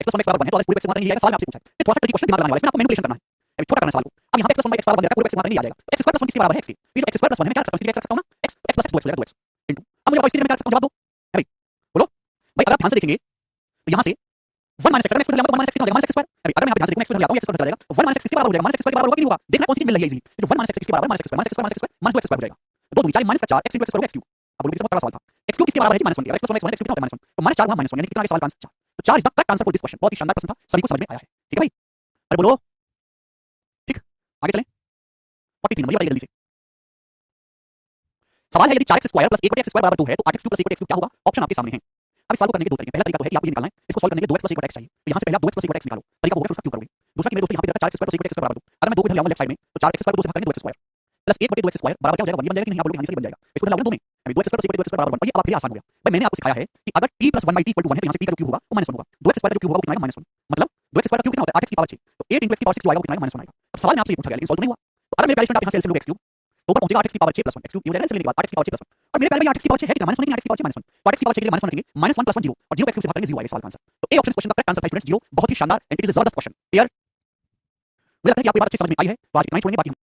x + 1/x = 1 है तो अगर पूरे x से गुणा करेंगे ये आएगा। सवाल में आपसे पूछा है, ये थोड़ा सा ट्रिकी क्वेश्चन दिमाग लगाने वाला है, इसमें आपको मैनिपुलेशन करना है, अभी छोटा करना है सवाल को। अब यहाँ पे x + 1/x = 1 दे रखा है, पूरे x से गुणा करेंगे ये आ जाएगा, तो x स्क्वायर + 1 किसके बराबर है, x के। ये जो x स्क्वायर + 1 है मैं क्या कर सकता हूँ, x रख सकता हूँ ना, x + x 2x हो जाएगा, 2x इनटू। अब मुझे इस चीज में क्या कर सकता हूँ, जवाब दो है भाई, बोलो भाई। अगर आप ध्यान से देखेंगे तो यहाँ से 1 - x, अगर मैं x को ले जाऊंगा तो -x कितना हो जाएगा, -x स्क्वायर है भाई। अगर मैं यहाँ पे ध्यान से देखूं x को ले जाता हूँ, x स्क्वायर चला जाएगा, 1 - x किसके बराबर हो जाएगा, -x स्क्वायर के बराबर होगा कि नहीं होगा। देखना कौन सी चीज मिल रही है इजीली, जो 1 - x किसके बराबर, -x square -x square -x square -2x square हो जाएगा। दो दूनी 4 -4 x into x करोगे x क्यूब। अब बोलोगे बहुत बड़ा सवाल था, x क्यूब किसके बराबर है जी, -1 के। x + 1/x 1 x क्यूब कितना होता है, -1 तो -4 गुणा -1 यानी कितना आगे सवाल का आंसर 4। तो 4 is the correct answer for this question. बहुत ही शानदार प्रश्न था, सभी को समझ में आया है, ठीक है भाई। अरे बोलो ठीक, आगे चलें। 43 नंबर, ये बताइए जल्दी से। सवाल है यदि 4x स्क्वायर + 1/x स्क्वायर = 2 है तो 8x क्यूब + 1/x क्यूब क्या होगा, ऑप्शन आपके सामने है। अब इस सवाल को करने के दो तरीके, पहला तरीका तो है कि आपको ये निकालना है, इसको सॉल्व करने के लिए 2x + 1/x चाहिए, तो यहां से पहले आप 2x + 1/x निकालो, तरीका होगा फिर उसका क्यूब करोगे। दूसरा कि मेरे दोस्तों यहां पे 4x स्क्वायर + 1/x स्क्वायर = 2, अगर मैं 2 को इधर ले आऊंगा लेफ्ट साइड में तो 4x स्क्वायर को 2 से भाग करेंगे 2x स्क्वायर + 1/2x स्क्वायर बराबर क्या हो जाएगा, 1 बन जाएगा कि नहीं, आप बोलोगे हां सही बन जाएगा। इसको इधर लाओगे 2 में, अभी 2x स्क्वायर + 1/2x स्क्वायर = 1, और ये अब आपके लिए आसान हो गया भाई। मैंने आपको सिखाया है कि अगर p + 1/t = 1 है तो यहां से p का जो क्यूब होगा वो -1 होगा, 2x स्क्वायर का जो क्यूब होगा वो कितना आएगा, -1, मतलब 2x स्क्वायर का क्यूब कितना होता है 8x की पावर 6, तो 8 into x की पावर 6 जो आएगा वो कितना आएगा, -1 आएगा। अब सवाल में आपसे ये पूछा गया लेकिन सॉल्व नहीं हुआ, तो अगर मेरे प्यारे स्टूडेंट आप यहां से एलसीएम लोगे x क्यूब तो ऊपर पहुंचेगा 8x की पावर 6 + 1 x क्यूब, ये हो जाएगा एलसीएम लेने के बाद 8x की पावर 6 + 1, और मेरे प्यारे भाई 8x की पावर 6 है कितना, -1 नहीं, 8x की पावर 6 -1, तो 8x की पावर 6 के लिए -1 रखेंगे, -1 + 1 0, और 0 x क्यूब से भाग करेंगे 0 आएगा सवाल का आंसर। तो ए ऑप्शन इस क्वेश्चन का करेक्ट आंसर है स्टूडेंट्स 0। बहुत ही शानदार एंड इट इज अ जबरदस्त क्वेश्चन, क्लियर। मुझे लगता है कि आपको ये बात अच्छी समझ में आई है, तो आज इतना ही छोड़ेंगे, बाकी हम